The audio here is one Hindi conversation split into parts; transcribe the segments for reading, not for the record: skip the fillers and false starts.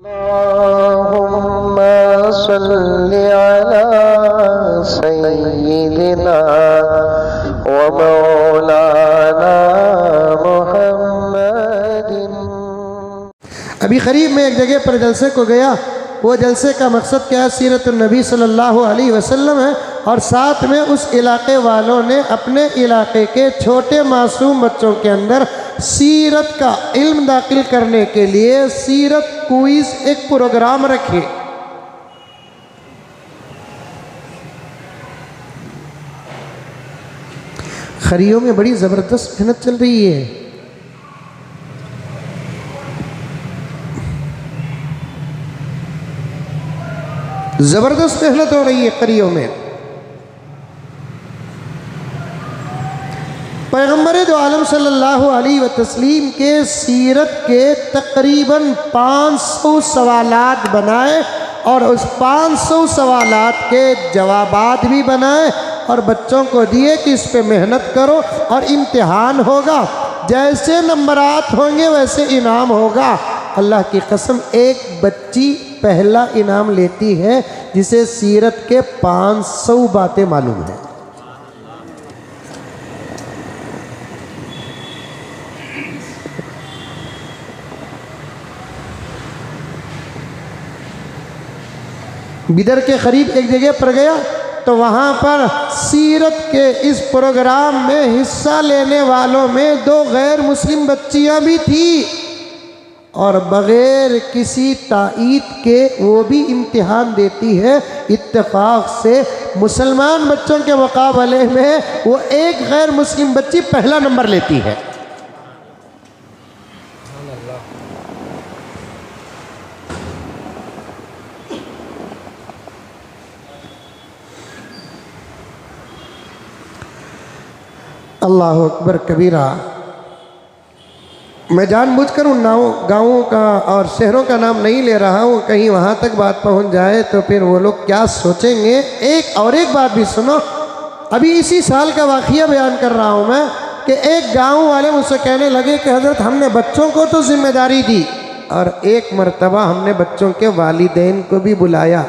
अल्लाहुम्मा सल्लि अला सय्यिदिना व मौलाना मुहम्मदिन। अभी करीब में एक जगह पर जलसे को गया। वो जलसे का मकसद क्या है? सीरतुन नबी सल्लल्लाहु अलैहि वसल्लम है। और साथ में उस इलाके वालों ने अपने इलाके के छोटे मासूम बच्चों के अंदर सीरत का इल्म दाखिल करने के लिए सीरत क्विज एक प्रोग्राम रखे। खरियों में बड़ी ज़बरदस्त मेहनत चल रही है। ज़बरदस्त मेहनत हो रही है खरियों में। पैगम्बर दो आलम सल्लल्लाहु अलैहि वसल्लम के सीरत के तकरीबन 500 सवालात बनाए और उस 500 सवालात के जवाबात भी बनाए और बच्चों को दिए कि इस पे मेहनत करो और इम्तिहान होगा। जैसे नंबरात होंगे वैसे इनाम होगा। अल्लाह की कसम, एक बच्ची पहला इनाम लेती है जिसे सीरत के 500 बातें मालूम है। बिदर के करीब एक जगह पर गया तो वहाँ पर सीरत के इस प्रोग्राम में हिस्सा लेने वालों में 2 गैर मुस्लिम बच्चियाँ भी थी और बग़ैर किसी ताईद के वो भी इम्तिहान देती है। इत्तेफाक से मुसलमान बच्चों के मुकाबले में वो एक गैर मुस्लिम बच्ची पहला नंबर लेती है। अल्लाह अकबर कबीरा। मैं जानबूझकर उन गाँवों का और शहरों का नाम नहीं ले रहा हूँ, कहीं वहाँ तक बात पहुँच जाए तो फिर वो लोग क्या सोचेंगे। एक बात भी सुनो। अभी इसी साल का वाक़िया बयान कर रहा हूँ मैं कि एक गाँव वाले मुझसे कहने लगे कि हज़रत हमने बच्चों को तो जिम्मेदारी दी और एक मर्तबा हमने बच्चों के वालिदैन को भी बुलाया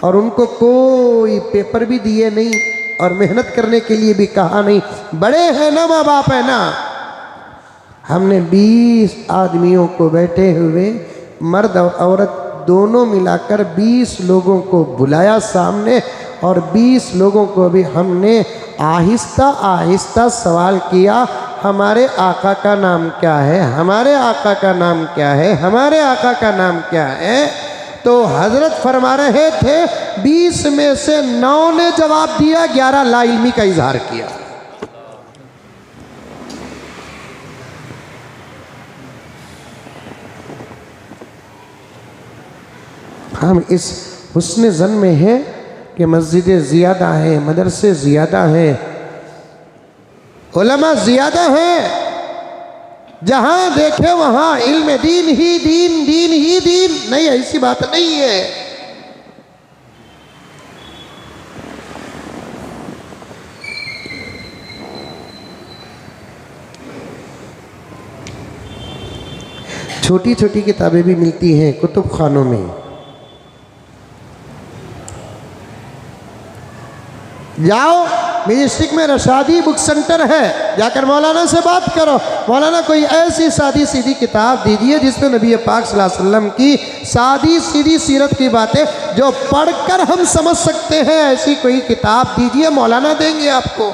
और उनको कोई पेपर भी दिए नहीं और मेहनत करने के लिए भी कहा नहीं। बड़े हैं ना, माँ बाप है ना। हमने 20 आदमियों को बैठे हुए, मर्द और औरत दोनों मिलाकर 20 लोगों को बुलाया सामने और 20 लोगों को भी हमने आहिस्ता आहिस्ता सवाल किया, हमारे आका का नाम क्या है, हमारे आका का नाम क्या है, हमारे आका का नाम क्या है। तो हजरत फरमा रहे थे 20 में से 9 ने जवाब दिया, 11 लाइल्मी का इजहार किया। हम इस हुस्न ज़न में हैं कि मस्जिदें ज़्यादा हैं, मदरसे ज़्यादा हैं, उलमा ज़्यादा हैं। जहाँ देखे वहाँ इल्म दीन ही दीन, दीन ही दीन। नहीं, ऐसी बात नहीं है। छोटी छोटी किताबें भी मिलती हैं कुतुब खानों में। जाओ, मिस्टिक में रशादी बुक सेंटर है, जाकर मौलाना से बात करो। मौलाना कोई ऐसी सादी सीधी किताब दीजिए जिसमें नबी पाक सल्लल्लाहु अलैहि वसल्लम की सादी सीधी सीरत की बातें जो पढ़कर हम समझ सकते हैं, ऐसी कोई किताब दीजिए, मौलाना देंगे आपको।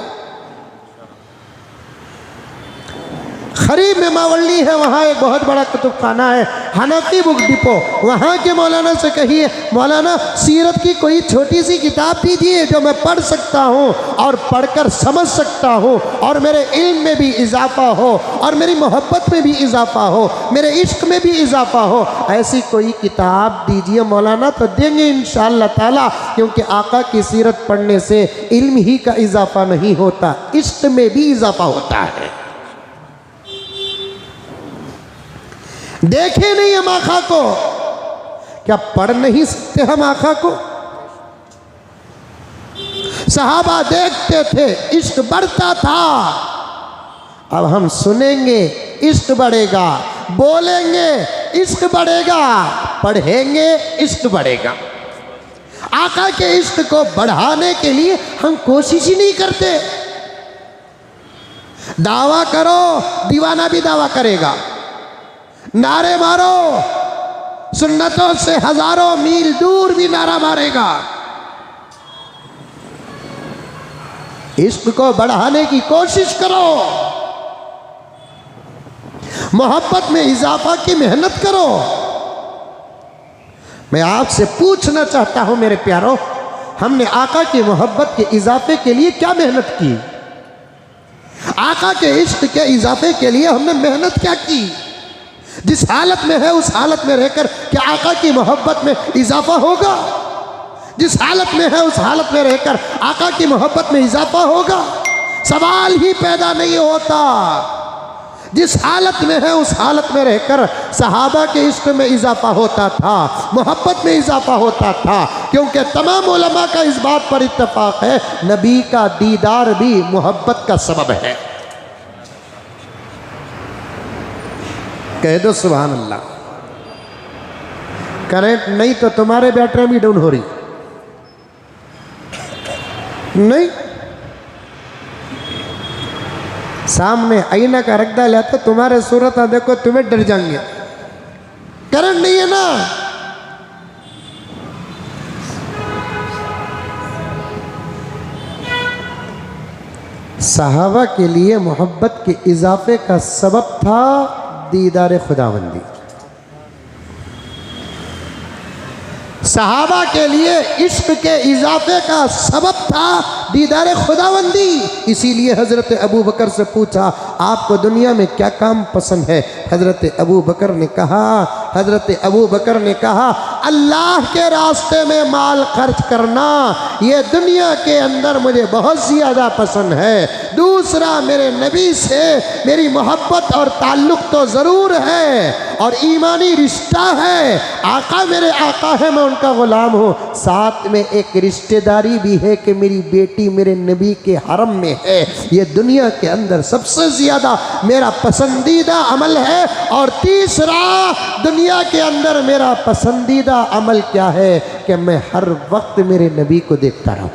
खरीब में मावली है, वहाँ एक बहुत बड़ा कुतुब खाना है, हनफी बुक डिपो। वहाँ के मौलाना से कहिए, मौलाना सीरत की कोई छोटी सी किताब दीजिए जो मैं पढ़ सकता हूँ और पढ़कर समझ सकता हूँ और मेरे इल्म में भी इजाफा हो और मेरी मोहब्बत में भी इजाफा हो, मेरे इश्क में भी इजाफा हो। ऐसी कोई किताब दीजिए मौलाना, तो देंगे इंशाअल्लाह ताला। क्योंकि आका की सीरत पढ़ने से इल्म ही का इजाफा नहीं होता, इश्क में भी इजाफा होता है। देखे नहीं हम आका को, क्या पढ़ नहीं सकते हम आका को? सहाबा देखते थे, इश्क बढ़ता था। अब हम सुनेंगे, इश्क बढ़ेगा, बोलेंगे इश्क बढ़ेगा, पढ़ेंगे इश्क बढ़ेगा। आका के इश्क को बढ़ाने के लिए हम कोशिश ही नहीं करते। दावा करो, दीवाना भी दावा करेगा, नारे मारो, सुन्नतों से हजारों मील दूर भी नारा मारेगा। इश्क को बढ़ाने की कोशिश करो, मोहब्बत में इजाफा की मेहनत करो। मैं आपसे पूछना चाहता हूं मेरे प्यारों, हमने आका की मोहब्बत के इजाफे के लिए क्या मेहनत की? आका के इश्क के इजाफे के लिए हमने मेहनत क्या की? जिस हालत में है उस हालत में रहकर क्या आका की मोहब्बत में इजाफा होगा? जिस हालत में है उस हालत में रहकर आका की मोहब्बत में इजाफा होगा? सवाल ही पैदा नहीं होता। जिस हालत में है उस हालत में रहकर सहाबा के इश्क में इजाफा होता था, मोहब्बत में इजाफा होता था, क्योंकि तमाम उलमा का इस बात पर इत्तेफाक है, नबी का दीदार भी मोहब्बत का सबब है। कह दो सुभान अल्लाह। करंट नहीं तो तुम्हारे बैटरी भी डाउन हो रही नहीं। सामने आईना का रखदा लिया तो तुम्हारे सूरत देखो तुम्हें डर जाएंगे। करंट नहीं है ना। सहाबा के लिए मोहब्बत के इजाफे का सबब था दीदार खुदावंदी। सहाबा के लिए इश्क के इजाफे का सबब था दीदार खुदावंदी। इसीलिए हज़रत अबू बकर से पूछा, आपको दुनिया में क्या काम पसंद है? हज़रत अबू बकर ने कहा अल्लाह के रास्ते में माल खर्च करना, ये दुनिया के अंदर मुझे बहुत ज़्यादा पसंद है। दूसरा, मेरे नबी से मेरी मोहब्बत और ताल्लुक़ तो ज़रूर है और ईमानी रिश्ता है। आका मेरे आका है, मैं उनका ग़ुलाम हूँ। साथ में एक रिश्तेदारी भी है कि मेरी बेटी मेरे नबी के हरम में है। ये दुनिया के अंदर सबसे ज़्यादा मेरा पसंदीदा अमल है। और तीसरा, दुनिया के अंदर मेरा पसंदीदा अमल क्या है कि मैं हर वक्त मेरे नबी को देखता रहूँ।